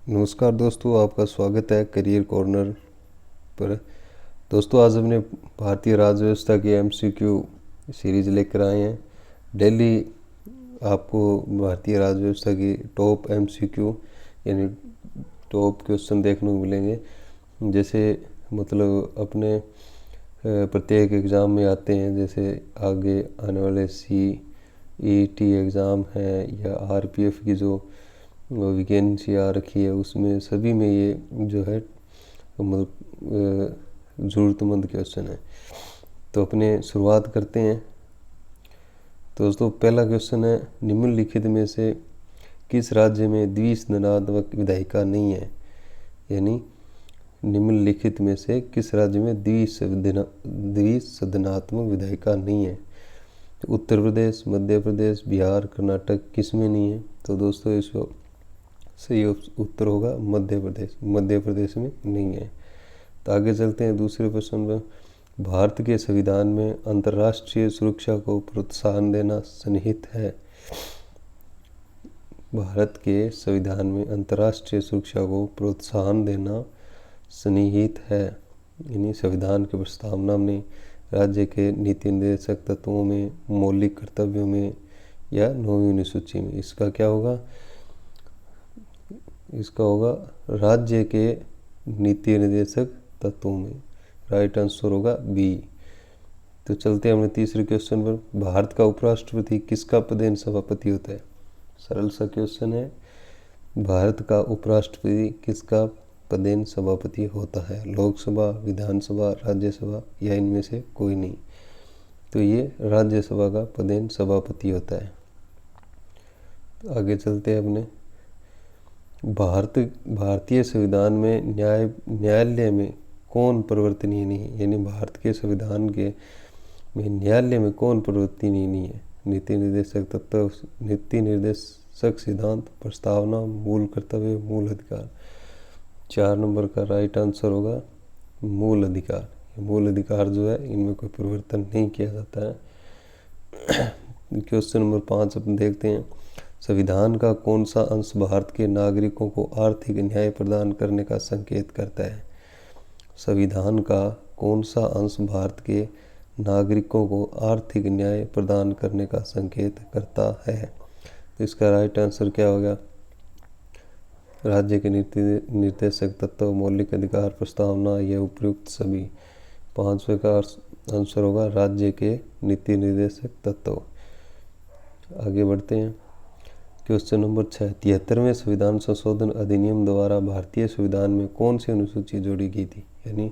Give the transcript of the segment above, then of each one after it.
नमस्कार दोस्तों, आपका स्वागत है करियर कॉर्नर पर। दोस्तों, आज हमने भारतीय राज्य व्यवस्था की एमसीक्यू सीरीज लेकर आए हैं। डेली आपको भारतीय राज्य व्यवस्था की टॉप एमसीक्यू यानी टॉप क्वेश्चन देखने को मिलेंगे। जैसे मतलब अपने प्रत्येक एग्ज़ाम में आते हैं, जैसे आगे आने वाले CET एग्ज़ाम है या RPF की जो वैकेंसी आ रखी है, उसमें सभी में ये जो है मतलब ज़रूरतमंद क्वेश्चन है। तो अपने शुरुआत करते हैं। तो दोस्तों, पहला क्वेश्चन है, निम्नलिखित में से किस राज्य में द्विसदनात्मक विधायिका नहीं है? यानी निम्नलिखित में से किस राज्य में द्विसदनात्मक विधायिका नहीं है? तो उत्तर प्रदेश, मध्य प्रदेश, बिहार, कर्नाटक, किस में नहीं है? तो दोस्तों, इसको सही उत्तर होगा मध्य प्रदेश। मध्य प्रदेश में नहीं है। तो आगे चलते हैं दूसरे प्रश्न पर। भारत के संविधान में अंतर्राष्ट्रीय सुरक्षा को प्रोत्साहन देना सन्निहित है। भारत के संविधान में अंतर्राष्ट्रीय सुरक्षा को प्रोत्साहन देना सन्निहित है, यानी संविधान की प्रस्तावना में, राज्य के नीति निर्देशक तत्वों में, मौलिक कर्तव्यों में या 9वीं अनुसूची में। इसका क्या होगा? इसका होगा राज्य के नीति निर्देशक तत्वों में। राइट आंसर होगा बी। तो चलते हैं अपने तीसरे क्वेश्चन पर। भारत का उपराष्ट्रपति किसका पदेन सभापति होता है? सरल सा क्वेश्चन है। भारत का उपराष्ट्रपति किसका पदेन सभापति होता है? लोकसभा, विधानसभा, राज्यसभा या इनमें से कोई नहीं? तो ये राज्यसभा का पदेन सभापति होता है। तो आगे चलते हैं अपने। भारतीय संविधान में न्यायालय में कौन परिवर्तनीय नहीं है? यानी भारत के संविधान के में न्यायालय में कौन परिवर्तनीय नहीं है? नीति निर्देशक तत्व, नीति निर्देशक सिद्धांत, प्रस्तावना, मूल कर्तव्य, मूल अधिकार। 4 नंबर का राइट आंसर होगा मूल अधिकार। मूल अधिकार जो है, इनमें कोई परिवर्तन नहीं किया जाता है। क्वेश्चन नंबर 5 अपन देखते हैं। संविधान का कौन सा अंश भारत के नागरिकों को आर्थिक न्याय प्रदान करने का संकेत करता है? संविधान का कौन सा अंश भारत के नागरिकों को आर्थिक न्याय प्रदान करने का संकेत करता है? तो इसका राइट आंसर क्या होगा? राज्य के नीति निर्देशक तत्व, मौलिक अधिकार, प्रस्तावना, यह उपयुक्त सभी। 5वें का आंसर होगा राज्य के नीति निर्देशक तत्व। आगे बढ़ते हैं। Question number 6। 73वें संविधान संशोधन अधिनियम द्वारा भारतीय संविधान में कौन सी अनुसूची जोड़ी गई थी? यानी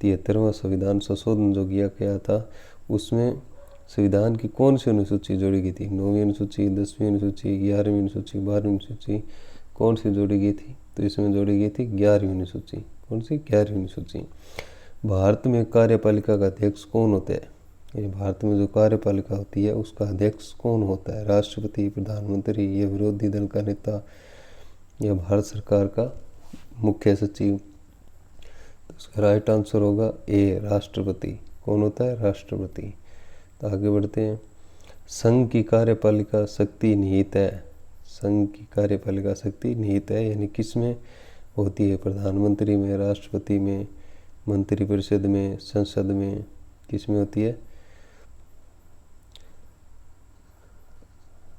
73वां संविधान संशोधन जो किया गया था, उसमें संविधान की कौन सी अनुसूची जोड़ी गई थी? 9वीं अनुसूची, 10वीं अनुसूची, 11वीं अनुसूची, 12वीं अनुसूची, कौन सी जोड़ी गई थी? तो इसमें जोड़ी गई थी 11वीं अनुसूची। कौन सी? 11वीं अनुसूची। भारत में कार्यपालिका का अध्यक्ष कौन होता है? ये भारत में जो कार्यपालिका होती है, उसका अध्यक्ष कौन होता है? राष्ट्रपति, प्रधानमंत्री, या विरोधी दल का नेता, या भारत सरकार का मुख्य सचिव? तो इसका राइट आंसर होगा ए, राष्ट्रपति। कौन होता है? राष्ट्रपति। तो आगे बढ़ते हैं। संघ की कार्यपालिका शक्ति निहित है। संघ की कार्यपालिका शक्ति निहित है, यानी किस में होती है? प्रधानमंत्री में, राष्ट्रपति में, मंत्रिपरिषद में, संसद में, किस में होती है?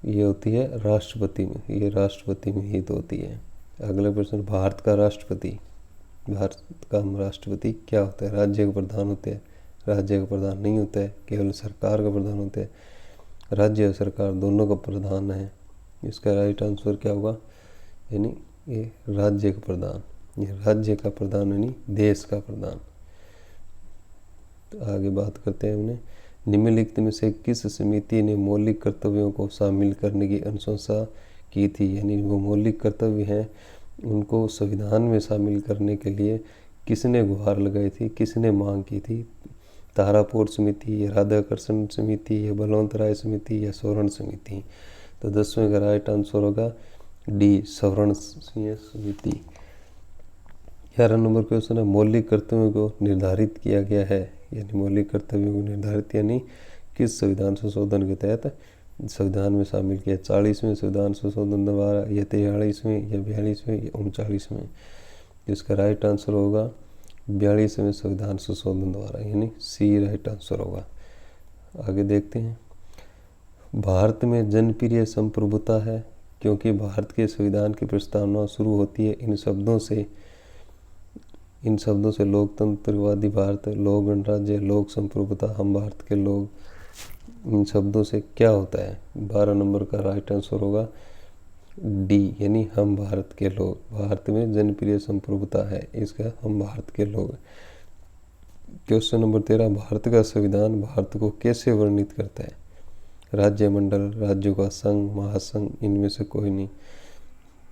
ये होती है राष्ट्रपति में। ये राष्ट्रपति में ही तो होती है। अगला प्रश्न। भारत का राष्ट्रपति क्या होता है? राज्य का प्रधान होते हैं? राज्य का प्रधान नहीं होता है, केवल सरकार का प्रधान होता है। राज्य और सरकार दोनों का प्रधान है। इसका राइट आंसर क्या होगा? यानी ये राज्य का प्रधान। ये राज्य का प्रधान यानी देश का प्रधान। तो आगे बात करते हैं हमने। निम्नलिखित में से किस समिति ने मौलिक कर्तव्यों को शामिल करने की अनुशंसा की थी? यानी वो मौलिक कर्तव्य हैं, उनको संविधान में शामिल करने के लिए किसने गुहार लगाई थी, किसने मांग की थी? तारापुर समिति, या राधाकृष्ण समिति, या बलवंत राय समिति, या सवर्ण समिति? तो 10वें का राइट आंसर होगा डी, सवर्ण समिति। 11 नंबर क्वेश्चन है। मौलिक कर्तव्यों को निर्धारित किया गया है, यानी मौलिक कर्तव्यों को निर्धारित यानी किस संविधान संशोधन के तहत संविधान में शामिल किया? 40वें संविधान संशोधन द्वारा, या 43वें, या 42वें, या 39वें? इसका राइट आंसर होगा 42वें संविधान संशोधन द्वारा, यानी सी राइट आंसर होगा। आगे देखते हैं। भारत में जनप्रिय संप्रभुता है, क्योंकि भारत के संविधान की प्रस्तावना शुरू होती है इन शब्दों से लोकतंत्रवादी भारत, लोक गणराज्य, लोक संप्रभुता, हम भारत के लोग। इन शब्दों से क्या होता है? 12 नंबर का राइट आंसर होगा डी, यानी हम भारत के लोग। भारत में जनप्रिय संप्रभुता है, इसका हम भारत के लोग। क्वेश्चन नंबर 13, भारत का संविधान भारत को कैसे वर्णित करता है? राज्य मंडल, राज्यों का संघ, महासंघ, इनमें से कोई नहीं।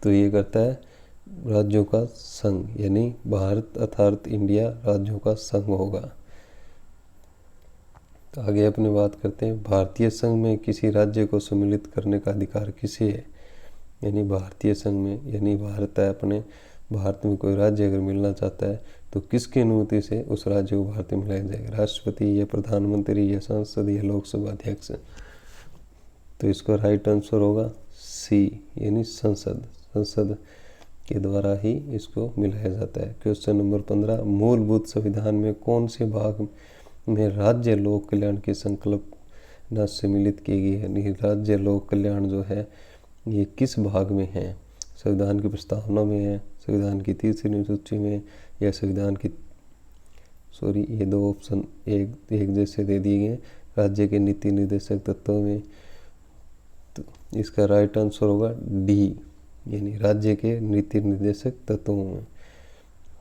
तो ये करता है राज्यों का संघ, यानी भारत अर्थात इंडिया राज्यों का संघ होगा। आगे अपनी बात करते हैं। भारतीय संघ में किसी राज्य को सम्मिलित करने का अधिकार किसे है? यानी भारतीय संघ में, यानी भारत है अपने, भारत में कोई राज्य अगर मिलना चाहता है तो किसकी अनुमति से उस राज्य को भारत में मिलाया जाएगा? राष्ट्रपति, या प्रधानमंत्री, या संसद, या लोकसभा अध्यक्ष? तो इसका राइट आंसर होगा सी, यानी संसद। संसद के द्वारा ही इसको मिलाया जाता है। क्वेश्चन नंबर 15, मूलभूत संविधान में कौन से भाग में राज्य लोक कल्याण की संकल्पना सम्मिलित की गई है? यानी राज्य लोक कल्याण जो है ये किस भाग में है? संविधान की प्रस्तावना में है, संविधान की तीसरी अनुसूची में, या संविधान की ये दो ऑप्शन एक जैसे दे दिए गए, राज्य के नीति निर्देशक तत्वों में। तो इसका राइट आंसर होगा डी, यानी राज्य के नीति निर्देशक तत्वों में।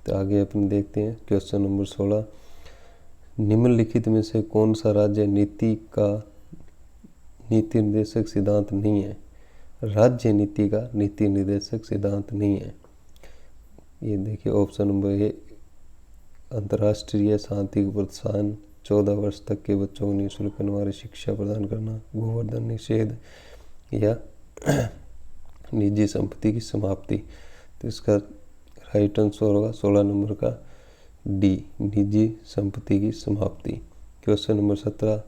तो आगे अपन देखते हैं। क्वेश्चन नंबर 16, निम्नलिखित में से कौन सा राज्य नीति निर्देशक सिद्धांत नहीं है? राज्य नीति का नीति निर्देशक सिद्धांत नहीं है। ये देखिए ऑप्शन नंबर ए, अंतर्राष्ट्रीय शांति को प्रोत्साहन, 14 वर्ष तक के बच्चों को निःशुल्क अनिवार्य शिक्षा प्रदान करना, गोवर्धन निषेध, या निजी संपत्ति की समाप्ति। तो इसका राइट आंसर होगा 16 नंबर का डी, निजी संपत्ति की समाप्ति। क्वेश्चन नंबर 17,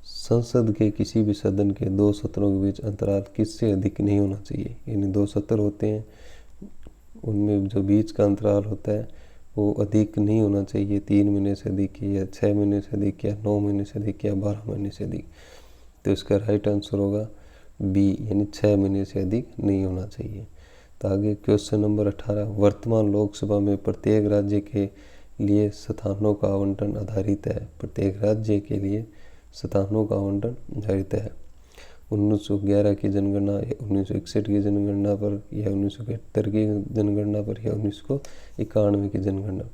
संसद के किसी भी सदन के 2 सत्रों के बीच अंतराल किससे अधिक नहीं होना चाहिए? यानी 2 सत्र होते हैं, उनमें जो बीच का अंतराल होता है वो अधिक नहीं होना चाहिए। 3 महीने से अधिक, या 6 महीने से अधिक, या 9 महीने से अधिक, या 12 महीने से अधिक। तो इसका राइट आंसर होगा बी, यानी 6 महीने से अधिक नहीं होना चाहिए। तो आगे क्वेश्चन नंबर 18, वर्तमान लोकसभा में प्रत्येक राज्य के लिए स्थानों का आवंटन आधारित है। प्रत्येक राज्य के लिए स्थानों का आवंटन आधारित है 1911 की जनगणना, या 1961 की जनगणना पर, या 1971 की जनगणना पर, या 1991 की जनगणना।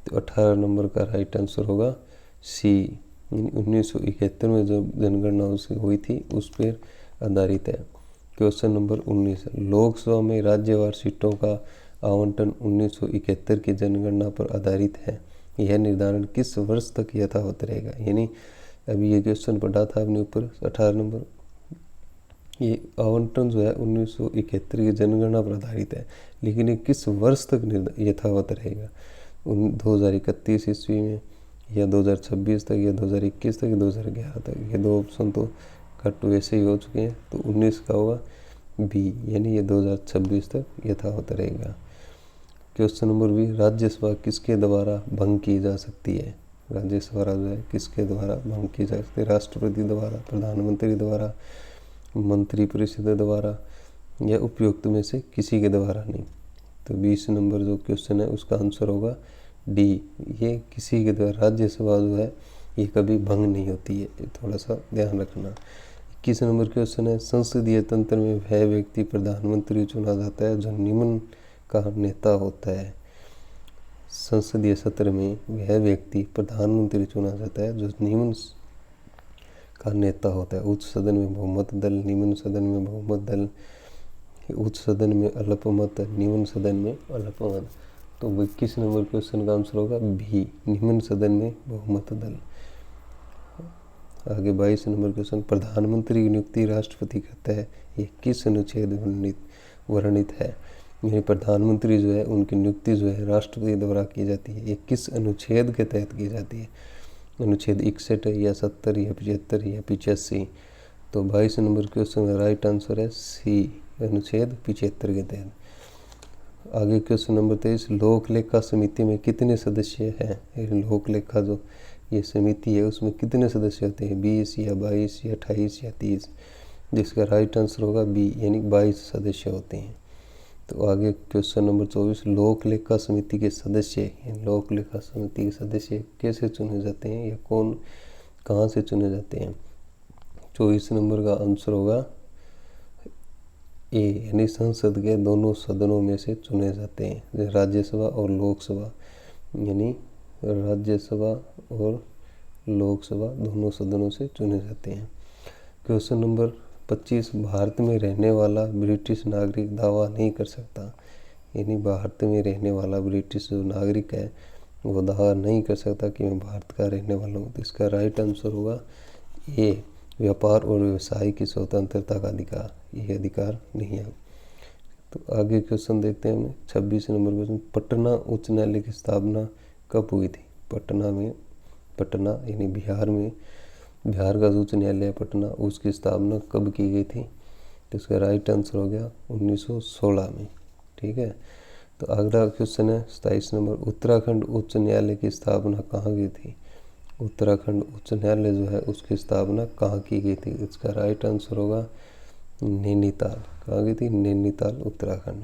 तो 18 नंबर का राइट आंसर होगा सी, 1971 में जो जनगणना उसकी हुई थी उस पर आधारित है। क्वेश्चन नंबर 19, लोकसभा में राज्यवार सीटों का आवंटन 1971 की जनगणना पर आधारित है। यह निर्धारण किस वर्ष तक यथावत रहेगा? यानी अभी ये क्वेश्चन पढ़ा था अपने ऊपर 18 नंबर, ये आवंटन जो है 1971 की जनगणना पर आधारित है, लेकिन ये किस वर्ष तक यथावत रहेगा? 2031 ईस्वी में, या 2026 तक, या 2021 तक, या 2011 तक? ये 2 ऑप्शन तो कट वैसे ही हो चुके हैं। तो 19 का होगा बी, यानी ये 2026 तक यथावत रहेगा। क्वेश्चन नंबर 20, राज्यसभा किसके द्वारा भंग की जा सकती है? राज्यसभा जो है किसके द्वारा भंग की जा सकती है? राष्ट्रपति द्वारा, प्रधानमंत्री द्वारा, मंत्रिपरिषद द्वारा, या उपयुक्त में से किसी के द्वारा नहीं। तो 20 नंबर जो क्वेश्चन है उसका आंसर होगा डी, ये किसी के द्वारा, राज्यसभा जो है ये कभी भंग नहीं होती है, थोड़ा सा ध्यान रखना। 21 नंबर क्वेश्चन है, संसदीय तंत्र में वह व्यक्ति प्रधानमंत्री चुना जाता है जो निम्न का नेता होता है। संसदीय सत्र में वह व्यक्ति प्रधानमंत्री चुना जाता है जो निम्न का नेता होता है। उच्च सदन में बहुमत दल, निम्न सदन में बहुमत दल, उच्च सदन में अल्पमत, निम्न सदन में अल्पमत। तो 21 नंबर क्वेश्चन का आंसर होगा बी, निम्न सदन में बहुमत दल। आगे 22 नंबर क्वेश्चन, प्रधानमंत्री की नियुक्ति राष्ट्रपति करता है, ये किस अनुच्छेद वर्णित है? यानी प्रधानमंत्री जो है उनकी नियुक्ति जो है राष्ट्रपति द्वारा की जाती है, ये किस अनुच्छेद के तहत की जाती है? अनुच्छेद 61 है या 70 या 75 या 85। तो 22 नंबर क्वेश्चन का राइट आंसर है सी, अनुच्छेद 75 के तहत। आगे क्वेश्चन नंबर 23, लोक लेखा समिति में कितने सदस्य हैं? लोक लेखा जो ये समिति है उसमें कितने सदस्य होते हैं? 20 या 22 या 28 या 30? जिसका राइट आंसर होगा बी, यानी 22 सदस्य होते हैं। तो आगे क्वेश्चन नंबर 24, लोक लेखा समिति के सदस्य, लोक लेखा समिति के सदस्य कैसे चुने जाते हैं या कौन कहाँ से चुने जाते हैं? 24 नंबर का आंसर होगा ए, यानी संसद के दोनों सदनों में से चुने जाते हैं, राज्यसभा और लोकसभा, यानी राज्यसभा और लोकसभा दोनों सदनों से चुने जाते हैं। क्वेश्चन नंबर 25, भारत में रहने वाला ब्रिटिश नागरिक दावा नहीं कर सकता, यानी भारत में रहने वाला ब्रिटिश जो नागरिक है वो दावा नहीं कर सकता कि मैं भारत का रहने वाला हूँ। तो इसका राइट आंसर होगा ए, व्यापार और व्यवसाय की स्वतंत्रता का अधिकार, ये अधिकार नहीं है। तो आगे क्वेश्चन देखते हैं हमें 26 नंबर क्वेश्चन, पटना उच्च न्यायालय की स्थापना कब हुई थी? पटना यानी बिहार में, बिहार का जो उच्च न्यायालय है पटना, उसकी स्थापना कब की गई थी? तो इसका राइट आंसर हो गया 1916 में। ठीक है। तो अगला क्वेश्चन है 27 नंबर, उत्तराखंड उच्च न्यायालय की स्थापना कहाँ की थी? उत्तराखंड उच्च न्यायालय जो है उसकी स्थापना कहाँ की गई थी? इसका राइट आंसर होगा नैनीताल। कहाँ की थी? नैनीताल, उत्तराखंड।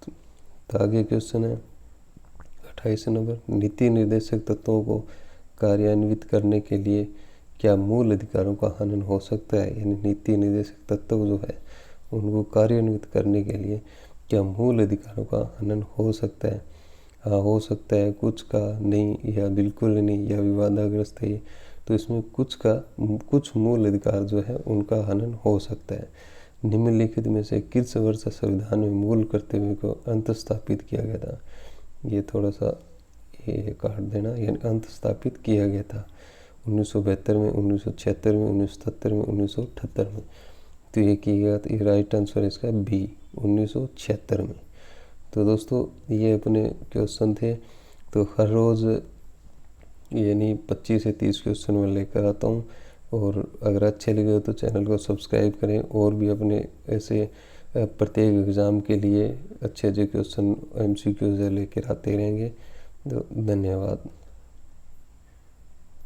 तो आगे क्वेश्चन है 28 नंबर, नीति निर्देशक तत्वों को कार्यान्वित करने के लिए क्या मूल अधिकारों का हनन हो सकता है? यानी नीति निर्देशक तत्व जो है उनको कार्यान्वित करने के लिए क्या मूल अधिकारों का हनन हो सकता है? हाँ, हो सकता है, कुछ का नहीं या बिल्कुल नहीं या विवादाग्रस्त है। तो इसमें कुछ मूल अधिकार जो है उनका हनन हो सकता है। निम्नलिखित में से किस वर्ष संविधान में मूल कर्तव्य को अंत स्थापित किया गया था? ये थोड़ा सा ये काट देना, यानी अंत स्थापित किया गया था 1972 में, 1976 में, 1977 में, 1978 में। तो ये किया गया था, ये राइट आंसर है इसका बी, 1976 में। तो दोस्तों ये अपने क्वेश्चन थे। तो हर रोज़ यानी 25 से 30 क्वेश्चन मैं लेकर आता हूँ, और अगर अच्छे लगे हो तो चैनल को सब्सक्राइब करें, और भी अपने ऐसे प्रत्येक एग्ज़ाम के लिए अच्छे अच्छे क्वेश्चन MCQ लेकर आते रहेंगे। तो धन्यवाद।